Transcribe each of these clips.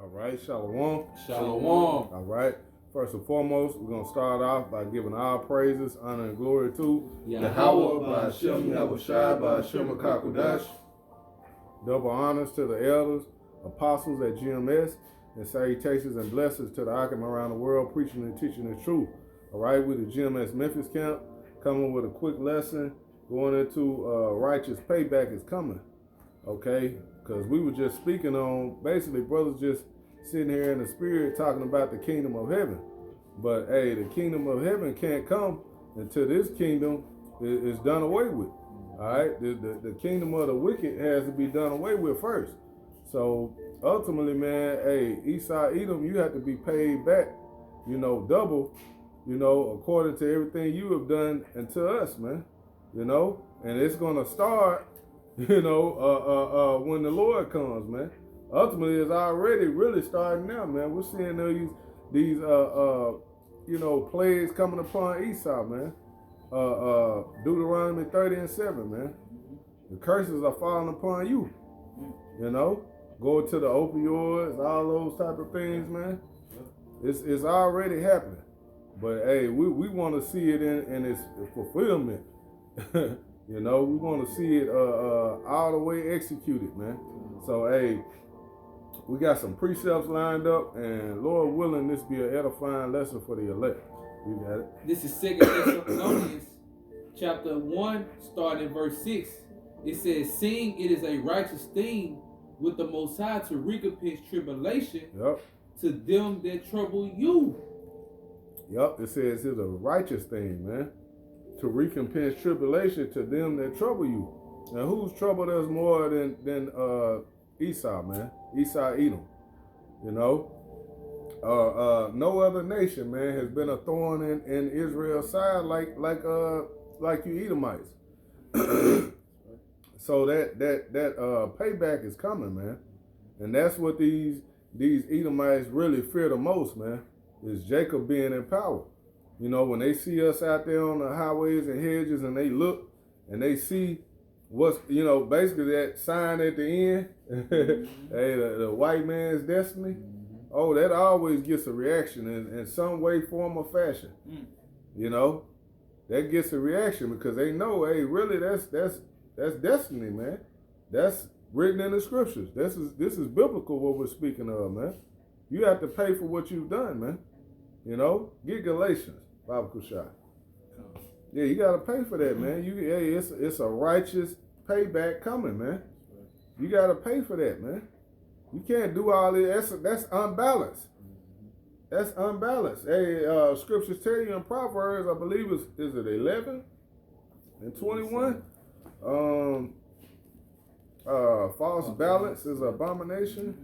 All right, Shalom. Shalom. All right. First and foremost, we're going to start off by giving our praises, honor, and glory to Yahweh, Ba'ashem, Yahushai, Ba'ashem, Kakudash. Double honors to the elders, apostles at GMS, and salutations and blessings to the Akim around the world, preaching and teaching the truth. All right, with the GMS Memphis camp, coming with a quick lesson, going into righteous payback is coming. Okay, because we were just speaking on, basically, brothers just sitting here in the spirit talking about the kingdom of heaven. But hey, the kingdom of heaven can't come until this kingdom is done away with. All right, the kingdom of the wicked has to be done away with first. So ultimately, man, hey, Esau, Edom, you have to be paid back, double, according to everything you have done unto us, man. And it's gonna start, when the Lord comes, man. Ultimately, it's already really starting now, man. We're seeing these plagues coming upon Esau, man. Deuteronomy 30 and 7, man. The curses are falling upon you. Go to the opioids, all those type of things, man. It's already happening. But hey, we want to see it in its fulfillment. We want to see it all the way executed, man. So hey, we got some precepts lined up, and Lord willing, this be an edifying lesson for the elect. You got it. This is 2 Thessalonians chapter 1, starting in verse 6. It says, "Seeing it is a righteous thing with the Most High to recompense tribulation to them that trouble you." Yep, it says it's a righteous thing, man, to recompense tribulation to them that trouble you. Now, who's troubled us more than Esau, man? Esau, Edom. No other nation, man, has been a thorn in Israel's side like you Edomites. So that payback is coming, man, and that's what these Edomites really fear the most, man, is Jacob being in power. When they see us out there on the highways and hedges, and they look and they see what's, basically that sign at the end, hey, the white man's destiny. Oh, that always gets a reaction in some way, form, or fashion. That gets a reaction because they know, hey, really, that's destiny, man. That's written in the scriptures. This is biblical what we're speaking of, man. You have to pay for what you've done, man. Get Galatians, Bible Kushai. Yeah, you gotta pay for that, man. It's a righteous payback coming, man. You gotta pay for that, man. You can't do all this. That's unbalanced. That's unbalanced. Hey, scriptures tell you in Proverbs, I believe is it 11 and 21? False balance is an abomination.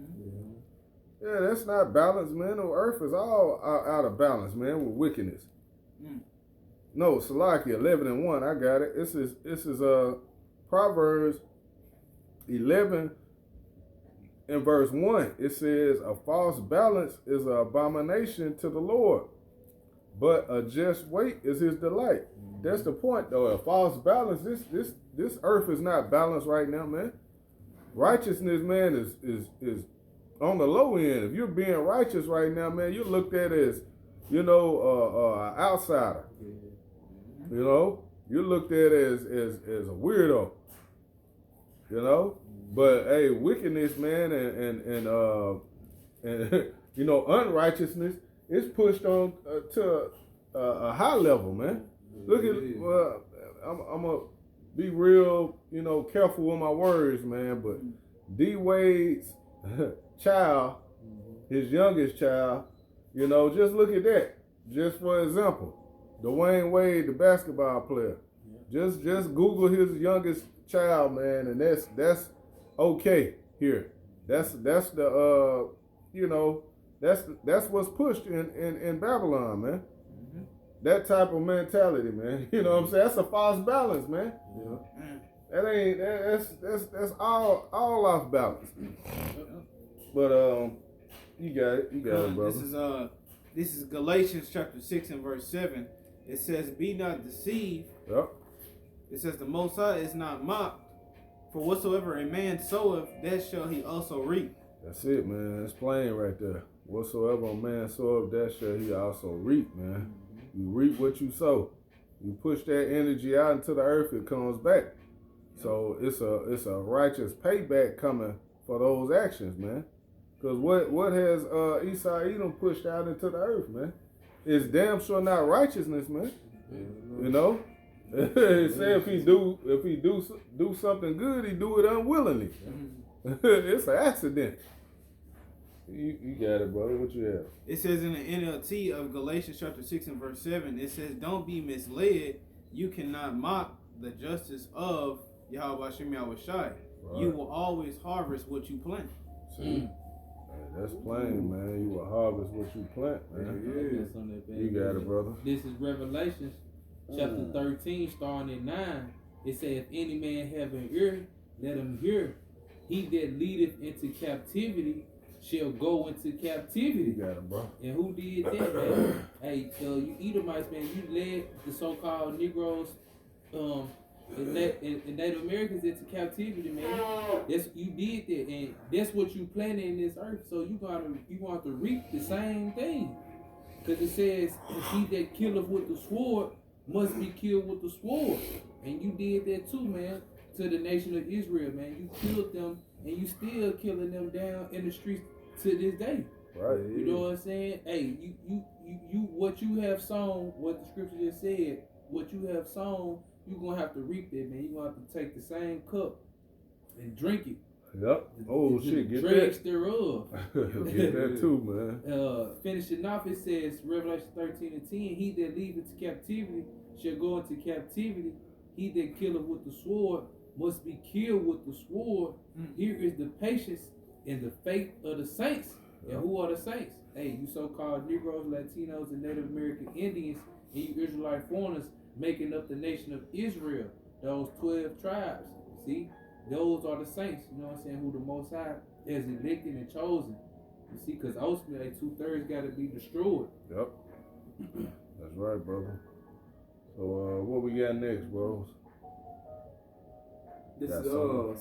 Yeah, that's not balance, man. The earth is all out of balance, man, with wickedness. No, Salaki 11 and 1. I got it. This is Proverbs 11 and verse 1. It says, "A false balance is an abomination to the Lord, but a just weight is his delight." That's the point, though. A false balance. This earth is not balanced right now, man. Righteousness, man, is on the low end. If you're being righteous right now, man, you're looked at as, an outsider. You're looked at as a weirdo. But hey, wickedness, man, and unrighteousness is pushed on to a high level, man. Look at, I'm gonna be real, careful with my words, man. But D Wade's child, his youngest child, just look at that. Just for example, Dwayne Wade, the basketball player. Just Google his youngest child, man, and that's okay here. That's the that's what's pushed in Babylon, man. That type of mentality, man. You know what I'm saying? That's a false balance, man. That ain't that's all off balance. But you got it, brother. This is Galatians chapter 6 and verse 7. It says, "Be not deceived." Yep. It says, "The Most High is not mocked, for whatsoever a man soweth, that shall he also reap." That's it, man. It's plain right there. Whatsoever a man soweth, that shall he also reap, man. You reap what you sow. You push that energy out into the earth, it comes back. So it's a righteous payback coming for those actions, man. Because what has Esau Edom pushed out into the earth, man? It's damn sure not righteousness, man. You know? It say if he do something good, he do it unwillingly. It's an accident. You got it, brother. What you have? It says in the NLT of Galatians chapter 6 and verse 7, it says, don't be misled. You cannot mock the justice of Yahweh Hashem Yahweh Shai. Right. You will always harvest what you plant. See? That's plain, man. You will harvest what you plant, man. Yeah. You got it, brother. This is Revelations chapter 13, starting at 9. It says, if any man have an ear, let him hear. He that leadeth into captivity shall go into captivity. You got it, bro. And who did that, man? Hey, you Edomites, man, you led the so-called Negroes, and Native Americans into captivity, man. You did that, and that's what you planted in this earth. So you want to reap the same thing, because it says, he that killeth with the sword must be killed with the sword, and you did that too, man. To the nation of Israel, man, you killed them, and you still killing them down in the streets to this day. Right. You know what I'm saying? Hey, you what you have sown, what the scripture just said, what you have sown, you gonna have to reap that, man. You gonna have to take the same cup and drink it. Yep. Oh shit, get dregs that. thereof. Get that too, man. Finishing off, it says Revelation 13 and 10. He that leaveth to captivity shall go into captivity. He that killeth with the sword must be killed with the sword. Here is the patience and the faith of the saints. And who are the saints? Hey, you so-called Negroes, Latinos, and Native American Indians, and you Israelite foreigners making up the nation of Israel. Those 12 tribes. See? Those are the saints, you know what I'm saying, who the Most High has elected and chosen. You see, because ultimately 2/3 got to be destroyed. Yep. That's right, brother. So, what we got next, bros? This is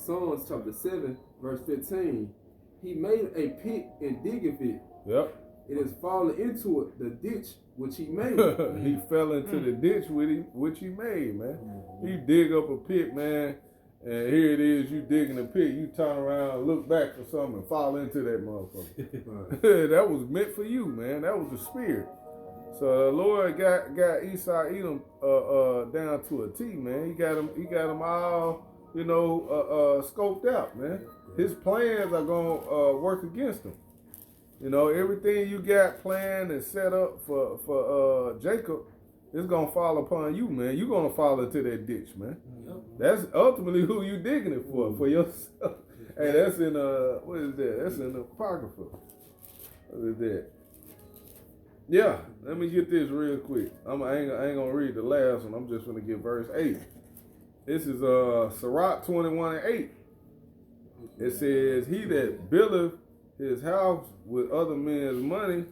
Psalms chapter 7, verse 15. He made a pit and diggeth it. Yep. It is fallen into it, the ditch which he made. He fell into the ditch which he made, man. You dig up a pit, man, and here it is, you digging a pit, you turn around, look back for something, and fall into that motherfucker. That was meant for you, man. That was the spirit. So the Lord got Esau Edom down to a T, man. He got him all, you know, scoped out, man. His plans are gonna work against him. You know, everything you got planned and set up for Jacob is gonna fall upon you, man. You're gonna fall into that ditch, man. That's ultimately who you digging it for yourself. Hey, that's in what is that? That's in the Apocrypha. What is that? Yeah, let me get this real quick. I ain't gonna read the last one. I'm just gonna get verse 8. This is Sirach 21 and 8. It says, he that buildeth his house with other men's money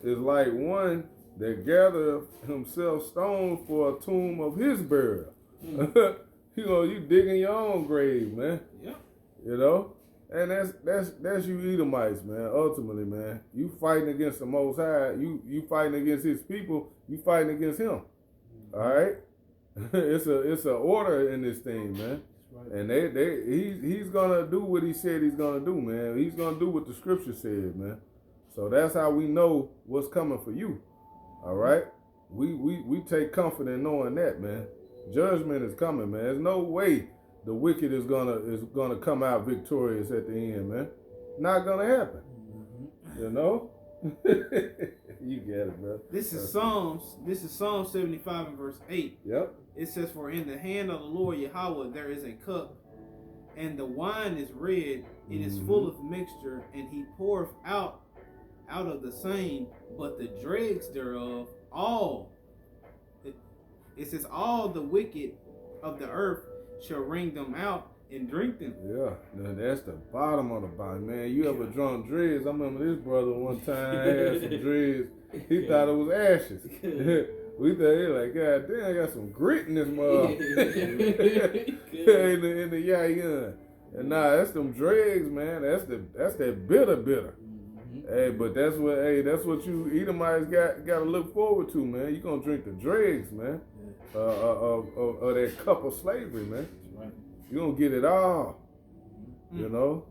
is like one that gathereth himself stones for a tomb of his burial. You know, you digging your own grave, man. Yeah. You know? And that's you Edomites, man. Ultimately, man. You fighting against the Most High. You fighting against his people. You fighting against him. All right? It's a order in this thing, man. And he's gonna do what he said he's gonna do, man. He's gonna do what the scripture said, man. So that's how we know what's coming for you. All right? We take comfort in knowing that, man. Judgment is coming, man. There's no way the wicked is gonna come out victorious at the end, man. Not gonna happen. You know? You get it, bro. This is Psalm 75 and verse 8. Yep. It says, for in the hand of the Lord Yahweh there is a cup, and the wine is red, it is full of mixture, and he poureth out of the same, but the dregs thereof, it says, all the wicked of the earth shall wring them out and drink them. Yeah, now that's the bottom of the bottom, man. You ever drunk dreads? I remember this brother one time had some dreads. He thought it was ashes. We thought he like, God damn, I got some grit in this mother. in the yayan. And nah, that's them dregs, man. That's that bitter. Hey, but that's what you Edomites gotta look forward to, man. You gonna drink the dregs, man. Of that cup of slavery, man. Right. You gonna get it all. You know?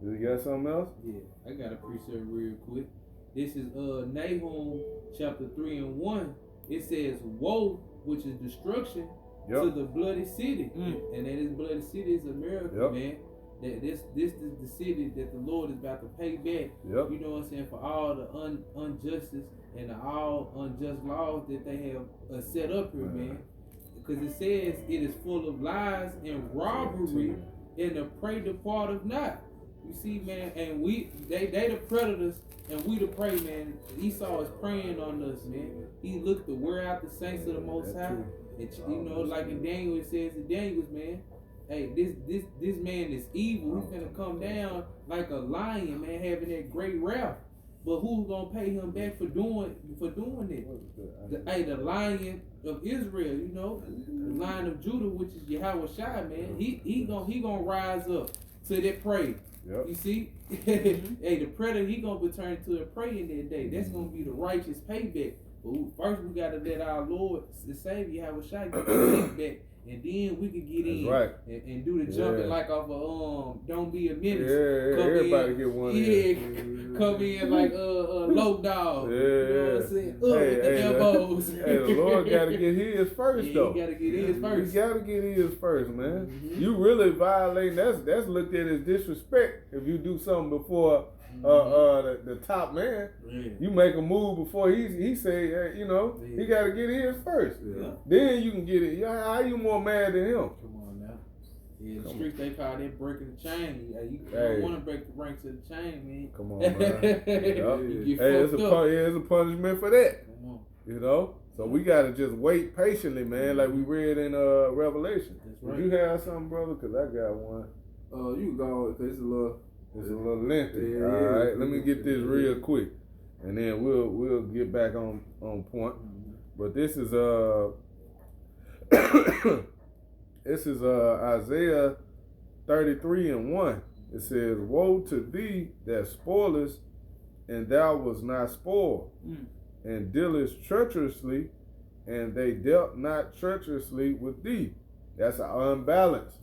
You got something else? Yeah, I got a precept real quick. This is Nahum chapter 3 and 1. It says, "Woe, which is destruction, to the bloody city." And that this bloody city is America, man. That this is the city that the Lord is about to pay back. You know what I'm saying, for all the injustice and all unjust laws that they have set up here, man. Because it says it is full of lies and robbery, and the prey departeth not. You see, man, and they the predators and we the prey, man. Esau is preying on us, man. He looked to wear out the saints of the Most High. And you know, like in Daniel, it says in Daniel's, man, hey, this man is evil. He's gonna come down like a lion, man, having that great wrath. But who's gonna pay him back for doing it? The Lion of Israel, you know, the Lion of Judah, which is Yahweh Shai, man. He gonna rise up to that prey. You see, hey, the predator, he gonna return to the prey in that day. That's gonna be the righteous payback. But first, we gotta let our Lord, the Savior, Yahweh Shai, get the payback. And then we can get in and do the jumping like off of Don't Be a Menace. Everybody get one. Come in like low dog. You know what I'm saying? With the elbows. Hey, the Lord gotta get his first though. He gotta get his first. He gotta get his first, man. You really violating. That's looked at as disrespect if you do something before the top man. You make a move before he say, you know, he got to get his first. Then you can get it. How you more mad than him? Come on now. Yeah, the streets they call that breaking the chain. You don't want to break the ranks of the chain, man. Come on, man. It's a punishment for that. Come on. You know. So we gotta just wait patiently, man, like we read in Revelation. That's right. Did you have something, brother? Cause I got one. You can go. Cause it's a little lengthy. All right, let me get this real quick, and then we'll get back on point. But this is Isaiah 33 and 1. It says, "Woe to thee that spoilest, and thou was not spoiled, and dealest treacherously, and they dealt not treacherously with thee." That's an unbalance.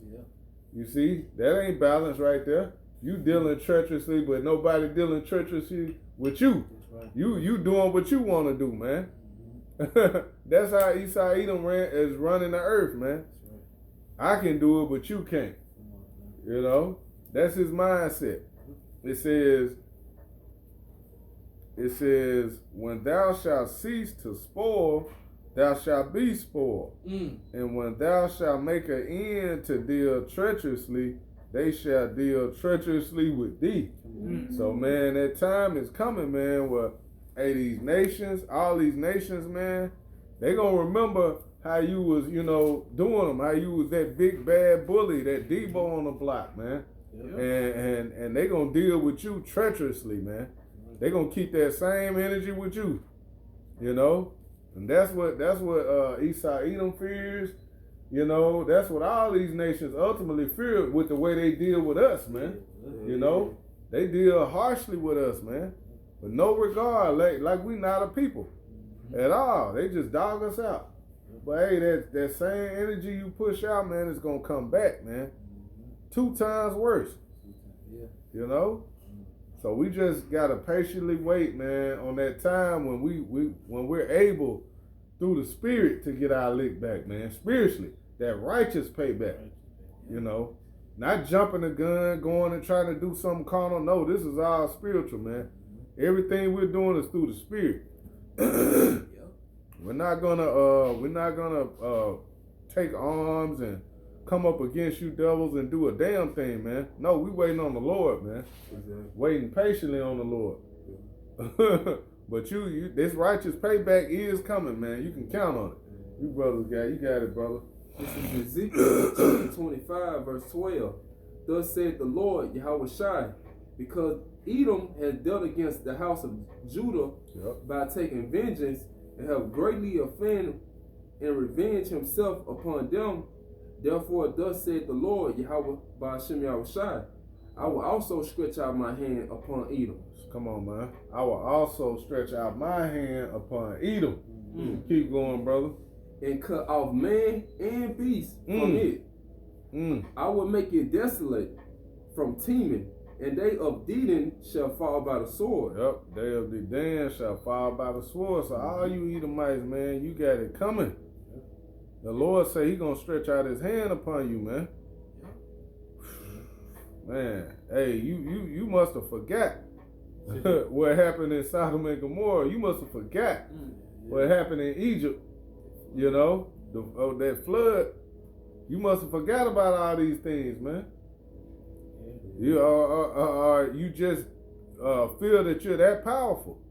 You see, that ain't balance right there. You dealing treacherously, but nobody dealing treacherously with you. That's right. You doing what you want to do, man. That's how Edom is running the earth, man. Right. I can do it, but you can't. You know, that's his mindset. It says, "When thou shalt cease to spoil, thou shalt be spoiled. And when thou shalt make an end to deal treacherously, they shall deal treacherously with thee." So, man, that time is coming, man, where, hey, these nations, all these nations, man, they gonna remember how you was, you know, doing them, how you was that big bad bully, that Debo on the block, man. And they gonna deal with you treacherously, man. They gonna keep that same energy with you, you know. And that's what Esau Edom fears. You know, that's what all these nations ultimately fear with the way they deal with us, man. You know, they deal harshly with us, man. With no regard, like we not a people at all. They just dog us out. But hey, that same energy you push out, man, is gonna come back, man. 2 times worse. You know? So we just gotta patiently wait, man, on that time when we're able through the Spirit to get our lick back, man, spiritually. That righteous payback, you know, not jumping the gun, going and trying to do something carnal. No, this is all spiritual, man. Everything we're doing is through the Spirit. We're not gonna take arms and come up against you devils and do a damn thing, man. No, we waiting on the Lord, man. Waiting patiently on the Lord. But you, this righteous payback is coming, man. You can count on it. You brothers you got it, brother. This is Ezekiel chapter 25, verse 12. "Thus saith the Lord, Yahweh Shai, because Edom has dealt against the house of Judah by taking vengeance, and have greatly offended and revenged himself upon them. Therefore, thus said the Lord, Yahweh Ba'ashem Yahushai, I will also stretch out my hand upon Edom. Come on, man. I will also stretch out my hand upon Edom. Keep going, brother. And cut off man and beast from it. I will make it desolate from Teman, and they of Dedan shall fall by the sword. Yep, they of Dedan shall fall by the sword. So all you Edomites, man, you got it coming. The Lord say he gonna stretch out his hand upon you, man. Man, hey, you must have forgot what happened in Sodom and Gomorrah. You must have forgot what happened in Egypt. You know, that flood. You must have forgot about all these things, man. You just feel that you're that powerful.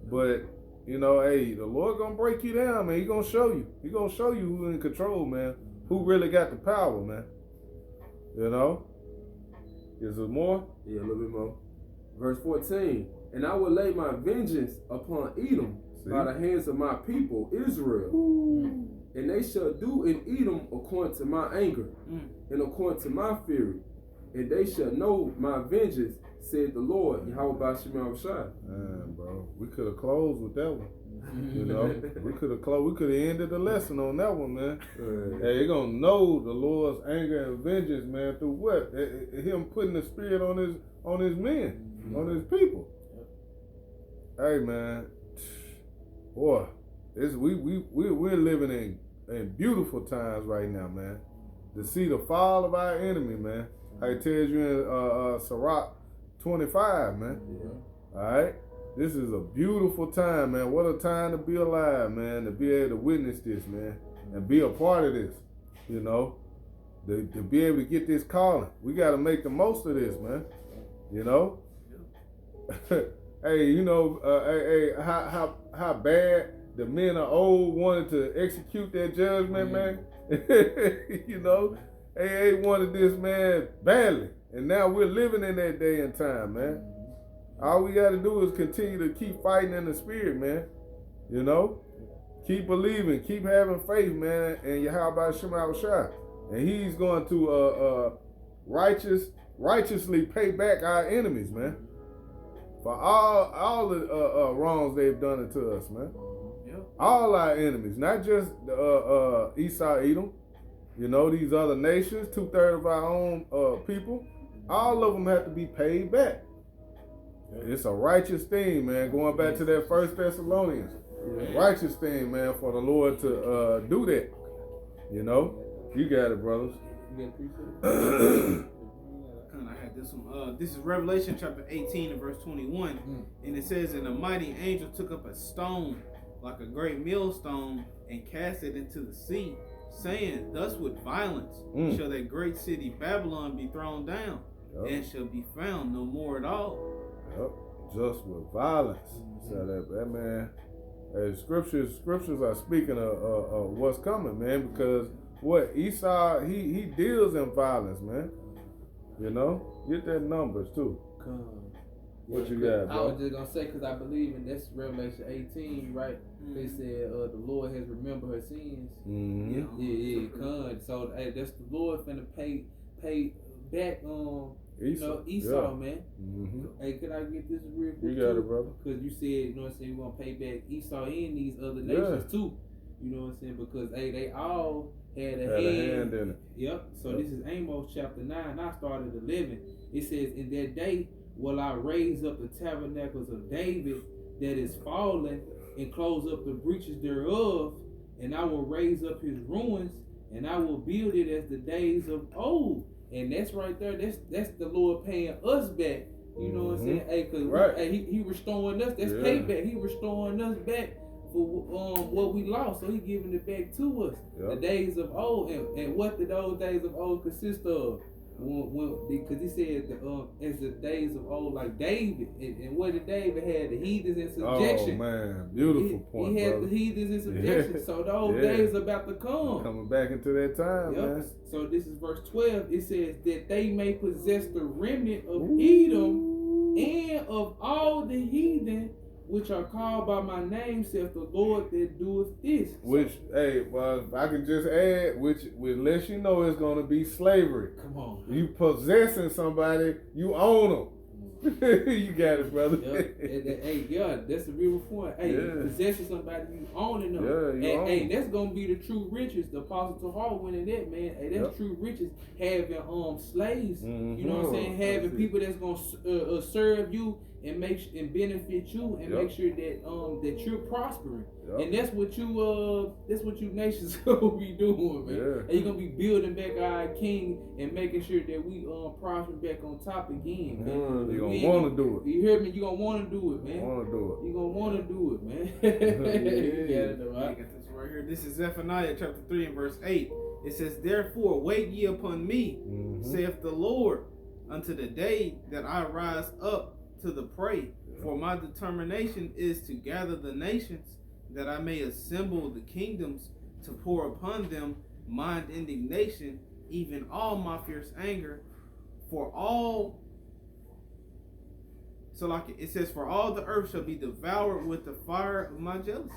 But, you know, hey, the Lord gonna break you down, man. He gonna show you. He gonna show you who's in control, man. Who really got the power, man. You know? Is there more? Yeah, a little bit more. Verse 14. And I will lay my vengeance upon Edom by the hands of my people, Israel. And they shall do in Edom according to my anger and according to my fury. And they shall know my vengeance, said the Lord, Yahweh Ba'ashem Yahushai. Man, bro, we could have closed with that one. You know, we could have ended the lesson on that one, man. Hey, you're gonna know the Lord's anger and vengeance, man, through what? Him putting the spirit on his men, on his people. Hey, man, boy, we're living in beautiful times right now, man. To see the fall of our enemy, man. I tells you in Sirach 25, man. All right. This is a beautiful time, man. What a time to be alive, man. To be able to witness this, man, and be a part of this. You know, to be able to get this calling. We got to make the most of this, man. You know. Hey, you know, how bad the men of old wanted to execute their judgment, man. You know, they wanted this, man, badly, and now we're living in that day and time, man. All we got to do is continue to keep fighting in the spirit, man. You know, keep believing, keep having faith, man. And Yahweh Ba'ashem Yahushai, and He's going to righteously pay back our enemies, man, for all the wrongs they've done to us, man. All our enemies, not just Esau, Edom. You know, these other nations, 2/3 of our own people. All of them have to be paid back. It's a righteous thing, man. Going back to that 1 Thessalonians, righteous thing, man, for the Lord to do that. You know, you got it, brothers. I had this one. This is Revelation chapter 18 and verse 21, and it says, "And a mighty angel took up a stone like a great millstone and cast it into the sea, saying, Thus with violence shall that great city Babylon be thrown down, and shall be found no more at all." Yep, just with violence. So that man, scriptures are speaking of what's coming, man. Because what Esau, he deals in violence, man. You know, get that numbers too. What you got, bro? I was just gonna say, because I believe in that's Revelation 18, right? They said the Lord has remembered her sins. Yeah. So that's the Lord finna pay back Esau, man. Hey, could I get this real quick? You got it, brother. Because you said, you know what I'm saying, we're gonna pay back Esau and these other nations too. You know what I'm saying? Because they all had a hand in it. Yep. So this is Amos chapter 9. I started 11. It says, "In that day will I raise up the tabernacles of David that is fallen, and close up the breaches thereof, and I will raise up his ruins, and I will build it as the days of old." And that's right there. That's the Lord paying us back. You know what I'm saying? Hey, cause he restoring us. That's payback. He restoring us back for what we lost. So he giving it back to us. The days of old, and what did those days of old consist of? Because he said as the days of old, like David, and what did David had? The heathens in subjection. Oh man, beautiful point. He had brother. the heathens in subjection. So those days about to come. Coming back into that time, man. So this is verse 12. It says that they may possess the remnant of Edom and of all the heathen which are called by my name, saith the Lord that doeth this. Which, hey, well, if I could just add, which lets you know it's going to be slavery. Come on. You possessing somebody, you own them. You got it, brother. Hey, yeah, that's the real point. Hey, possessing somebody, you owning them. Hey, that's gonna be the true riches. The Apostle Tahar went in that, man. Hey, that's true riches. Having slaves, you know what I'm saying? Having people that's gonna serve you and and benefit you and make sure that that you're prospering. And that's what you nations gonna be doing, man. And you're gonna be building back our king and making sure that we prosper back on top again, man. You're gonna wanna do it. You hear me? You're gonna wanna do it, man. Wanna do it. You're gonna wanna do it, man. Yeah, I got this right here. This is Zephaniah chapter 3 and verse 8. It says, therefore wait ye upon me, saith the Lord, unto the day that I rise up to the prey. For my determination is to gather the nations, that I may assemble the kingdoms, to pour upon them mine indignation, even all my fierce anger. For all, so like it says, for all the earth shall be devoured with the fire of my jealousy.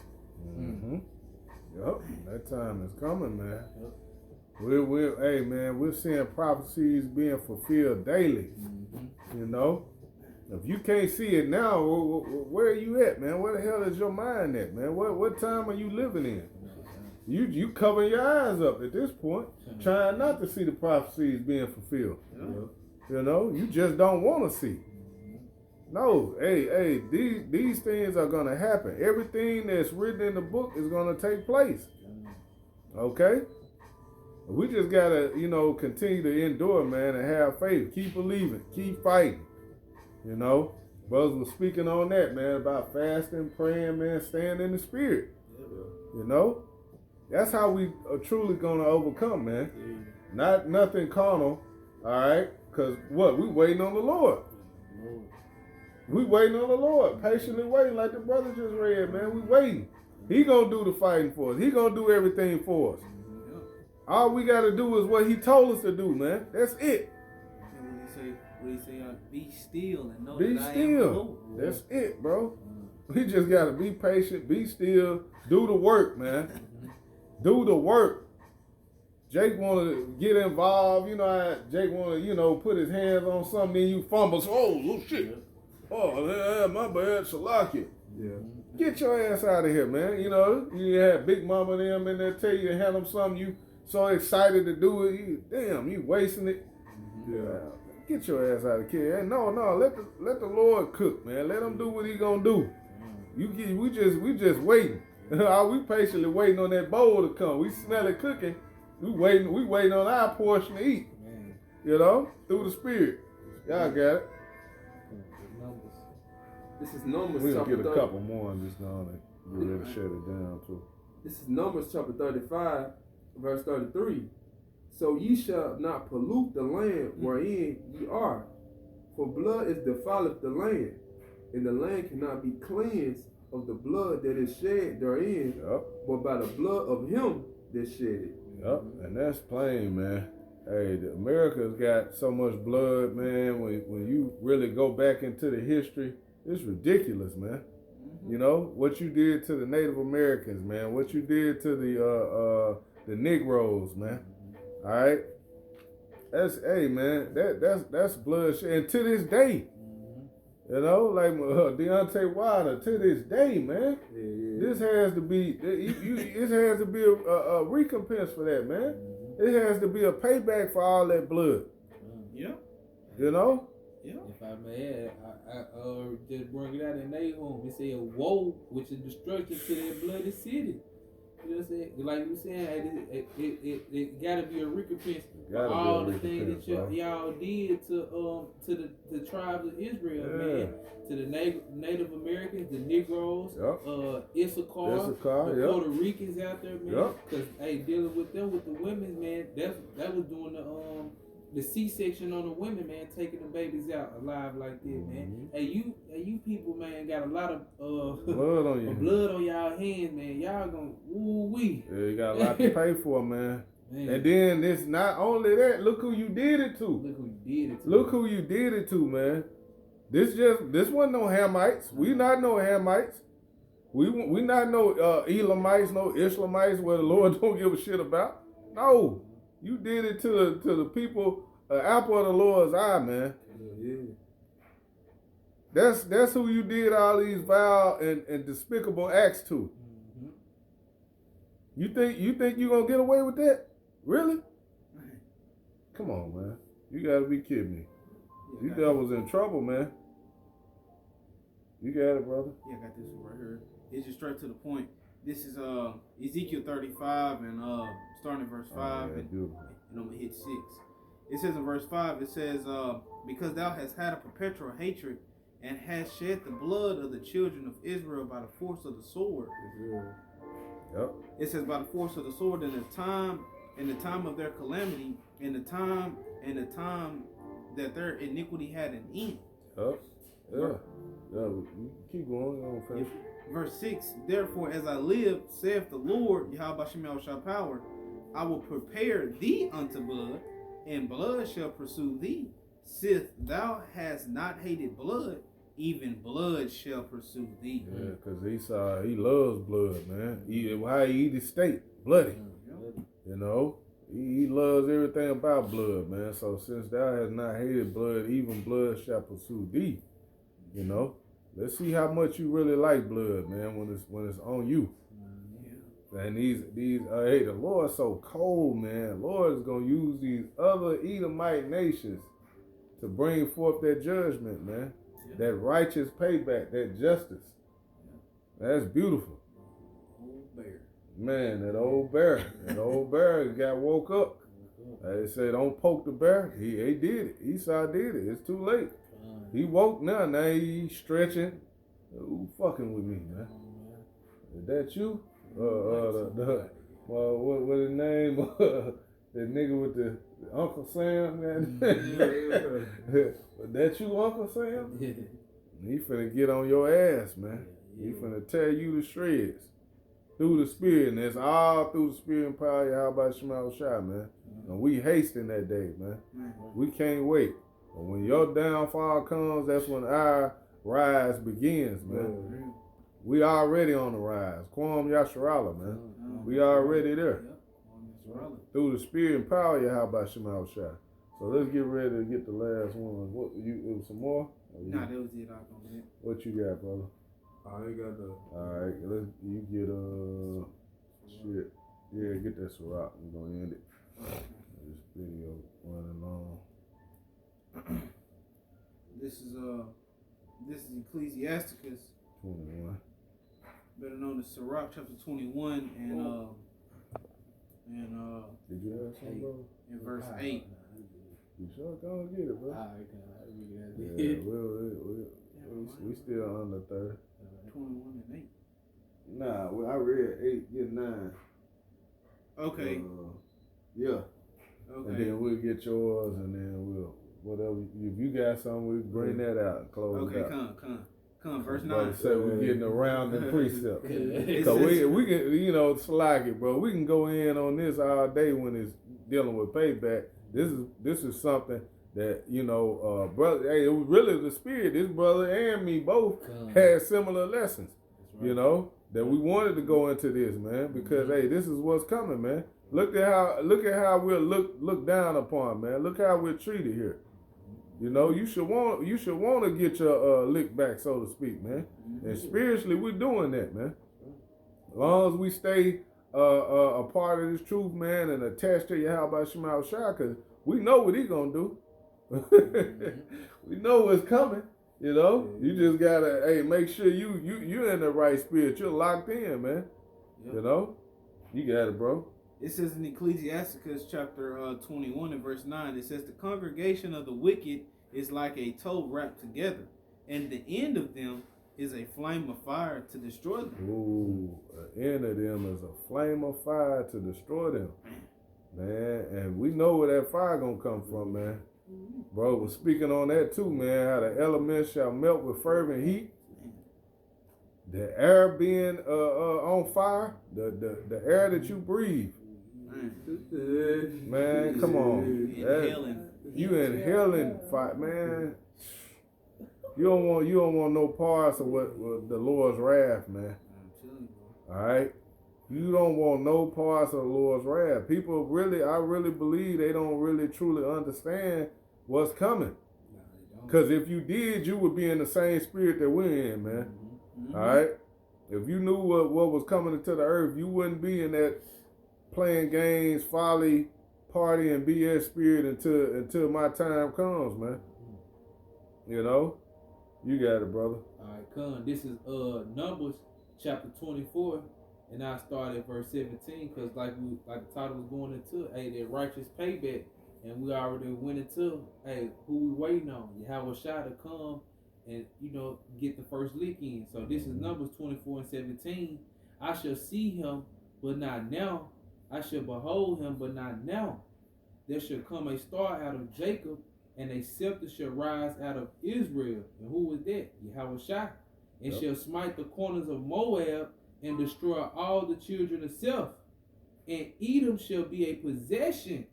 Yep, that time is coming, man. Hey, man, we're seeing prophecies being fulfilled daily. You know, if you can't see it now, where are you at, man? Where the hell is your mind at, man? What time are you living in? You covering your eyes up at this point, trying not to see the prophecies being fulfilled. You know, you just don't want to see. No, hey, these things are gonna happen. Everything that's written in the book is gonna take place. Okay? We just gotta, continue to endure, man, and have faith. Keep believing, keep fighting. You know, brothers was speaking on that, man, about fasting, praying, man, staying in the spirit. You know, that's how we are truly gonna overcome, man. Not nothing carnal, all right? Cause what? We waiting on the Lord. We waiting on the Lord, patiently waiting, like the brother just read, man. We waiting. He gonna do the fighting for us. He gonna do everything for us. All we gotta do is what he told us to do, man. That's it. What he say? Be still and know that I am the Lord. That's it, bro. We just gotta be patient, be still, do the work, man. Do the work. Jake wanna get involved. You know how Jake wanna, put his hands on something, then you fumble. Oh shit. Oh, my bad, Salakia. Yeah. Get your ass out of here, man. You had Big Mama and them in there tell you to hand them something. You so excited to do it. You wasting it. Yeah. Get your ass out of here. No, let the Lord cook, man. Let him do what he gonna do. We just waiting. We patiently waiting on that bowl to come. We smell it cooking. We waiting on our portion to eat. Through the spirit. Y'all got it. This is Numbers We'll chapter get a couple more and just go and get ready to shut it down too. This is Numbers chapter 35, verse 33. So ye shall not pollute the land wherein ye are, for blood is defileth the land, and the land cannot be cleansed of the blood that is shed therein, but by the blood of him that shed it. And that's plain, man. Hey, America's got so much blood, man. When you really go back into the history, it's ridiculous, man. What you did to the Native Americans, man. What you did to the Negroes, man. All right, man. That's bloodshed, and to this day, like Deontay Wilder, to this day, man. This has to be it has to be a recompense for that, man. It has to be a payback for all that blood. Yeah. If I may add, I just bring it out in Nahum. It said, woe, which is destruction to their bloody city. You know what I'm saying? Like you saying, it gotta be a recompense for all the things that y'all did to the tribes of Israel, man. To the Native Americans, the Negroes, Issachar, the Puerto Ricans out there, man. Because dealing with them, with the women, man, that was doing the C-section on the women, man, taking the babies out alive like that, man. Hey, you people, man, got a lot of blood on y'all hands, man. Y'all gonna woo-wee. Yeah, you got a lot to pay for, man. And then it's not only that. Look who you did it to. Look who you did it to, man. This wasn't no Hamites. We not no Hamites. We not no Elamites, no Islamites where the Lord don't give a shit about. No, you did it to the people, apple of the Lord's eye, man. Yeah. That's who you did all these vile and despicable acts to. You think you gonna get away with that? Really? Come on, man. You gotta be kidding me. You devils in trouble, man. You got it, brother. Yeah, I got this one right here. It's just straight to the point. This is Ezekiel 35 and starting at verse 5 and I'm gonna hit 6. It says in verse 5, it says, because thou hast had a perpetual hatred and hast shed the blood of the children of Israel by the force of the sword. Yep. It says by the force of the sword in the time of their calamity, in the time that their iniquity had an end. Yep. Yeah. You keep going on, fam. Verse 6, therefore as I live, saith the Lord, Yahweh Shemel Shah Power, I will prepare thee unto blood, and blood shall pursue thee. Sith thou hast not hated blood, even blood shall pursue thee. Yeah, because he loves blood, man. How he eat his steak, bloody. You know, he loves everything about blood, man. So since thou hast not hated blood, even blood shall pursue thee. You know, let's see how much you really like blood, man. When it's on you. And these hey, the Lord's so cold, man. Lord is gonna use these other Edomite nations to bring forth that judgment, man. That righteous payback, that justice. That's beautiful. Old bear. Man, that old bear got woke up. They said, don't poke the bear. He did it. Esau did it. It's too late. He woke now. Now he's stretching. Who fucking with me, man? Is that you? What his name? That nigga with the Uncle Sam, man. That you, Uncle Sam? He finna get on your ass, man. He finna tear you to shreds through the spirit, and it's all through the spirit and power. How about Shema Shai, man? And we hasting that day, man. We can't wait. But when your downfall comes, that's when our rise begins, man. We already on the rise. Kwam Yasharala, man. We already there. Through the spirit and power, Yahweh Shema Shai. So let's get ready to get the last one. It was some more? Nah, that was it. I don't know. What you got, brother? I ain't got nothing. Alright, you get shit. Yeah, get that Ciroc. We're gonna end it. This video running long. This is Ecclesiasticus 21. better known as Sirach chapter 21 and Did you have something, bro? in verse 8. You sure? Go and get it, bro. Yeah, we still under 30. 21 and 8. Nah, I read 8, get 9. Okay. Yeah. Okay. And then we'll get yours, and then we'll whatever. If you got something, we'll bring that out and close it out. Come. Verse 9. Brother said we're getting around the precept. It So says- we can, slack it, bro. We can go in on this all day when it's dealing with payback. This is something that, brother, hey, it was really the spirit. This brother and me both had similar lessons, that we wanted to go into this, man, because hey, this is what's coming, man. Look at how we're looked down upon, man. Look how we're treated here. You should want to get your lick back, so to speak, man. And spiritually, we're doing that, man. As long as we stay a part of this truth, man, and attached to Yahweh Shema Shai, because we know what He's gonna do. We know what's coming. You just gotta make sure you're in the right spirit. You're locked in, man. Yep. You got it, bro. It says in Ecclesiasticus chapter 21 and verse 9, it says, the congregation of the wicked is like a tow wrapped together, and the end of them is a flame of fire to destroy them. Ooh, the end of them is a flame of fire to destroy them. Man, and we know where that fire gonna come from, man. Bro was speaking on that too, man, how the elements shall melt with fervent heat. The air being on fire, the air that you breathe. Man, come on. Inhaling. You inhaling fire, man. You don't want no parts of what the Lord's wrath, man. All right. You don't want no parts of the Lord's wrath. People really, I really believe they don't really truly understand what's coming. Because if you did, you would be in the same spirit that we're in, man. All right? If you knew what was coming into the earth, you wouldn't be in that playing games, folly, party, and BS spirit until my time comes, man. You know? You got it, brother. All right, come. This is Numbers chapter 24. And I started at verse 17 because like the title was going into, hey, that righteous payback. And we already went into, hey, who we waiting on? Yahweh Shai to come and, get the first lick in. So this is Numbers 24 and 17. I shall see him, but not now. I shall behold him, but not now. There shall come a star out of Jacob, and a scepter shall rise out of Israel. And who was that? Yahweh Shai. And shall smite the corners of Moab, and destroy all the children of Self. And Edom shall be a possession.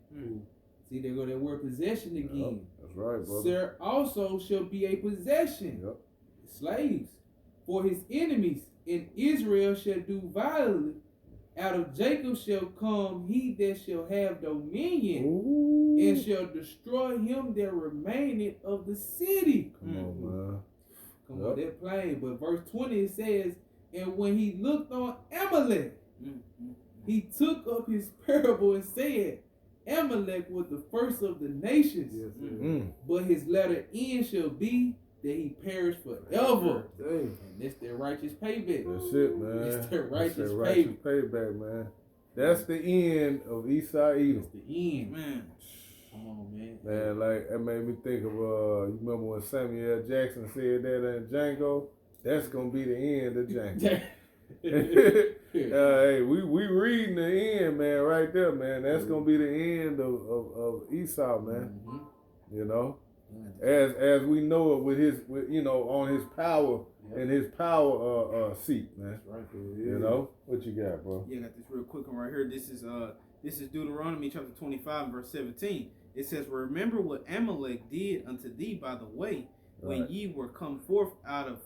See, there go that word possession again. That's right, brother. Sir also shall be a possession. Slaves for his enemies. And Israel shall do violently. Out of Jacob shall come he that shall have dominion. And shall destroy him that remaineth of the city. Come on, man. Come on, that plain. But verse 20 it says, and when he looked on Amalek, he took up his parable and said, Amalek was the first of the nations, but his latter end shall be that he perish forever. And that's their righteous payback. That's it, man. That's their righteous payback, man. That's the end of Esau Edom. That's the end, man. Come on, man. Man, like, that made me think of, you remember when Samuel L. Jackson said that in Django? That's gonna be the end of Django. Hey, we reading the end, man, right there, man. That's gonna be the end of Esau, man. You know, as we know it with his, on his power and his power seat, man. That's right. You know what you got, bro? Yeah, I got this real quick one right here. This is Deuteronomy chapter 25 verse 17. It says, "Remember what Amalek did unto thee by the way, when ye were come forth out of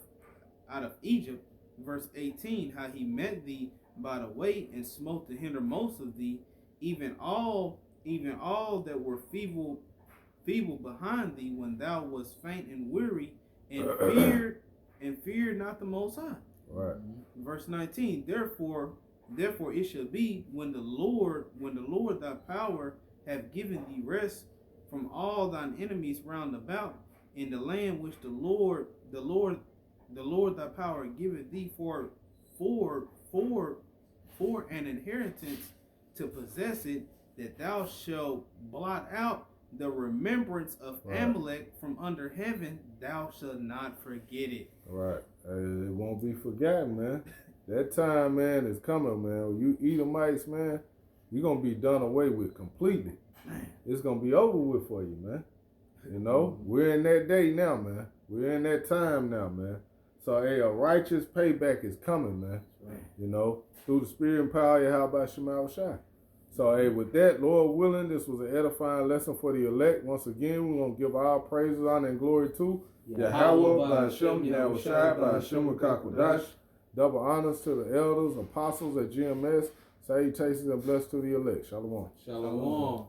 Egypt." Verse 18, how he met thee by the way and smote the hindermost of thee, even all that were feeble behind thee, when thou wast faint and weary, and feared not the Most High. Right. Verse 19, therefore it shall be when the Lord thy power have given thee rest from all thine enemies round about, in the land which the Lord thy power giveth thee for an inheritance to possess it, that thou shalt blot out the remembrance of Amalek from under heaven, thou shalt not forget it. Right. It won't be forgotten, man. That time, man, is coming, man. You Edomites, man, you're going to be done away with completely. It's going to be over with for you, man. You know, we're in that day now, man. We're in that time now, man. So, hey, a righteous payback is coming, man. You know, through the spirit and power of Yahweh Shema Shai. So, hey, with that, Lord willing, this was an edifying lesson for the elect. Once again, we're going to give our praises, honor, and glory to Yahweh, Ba'ashem, Yahweh Shai, Ba'ashem, Kakwadash. Double honors to the elders, apostles at GMS. Salutations and blessed to the elect. Shalom. Shalom.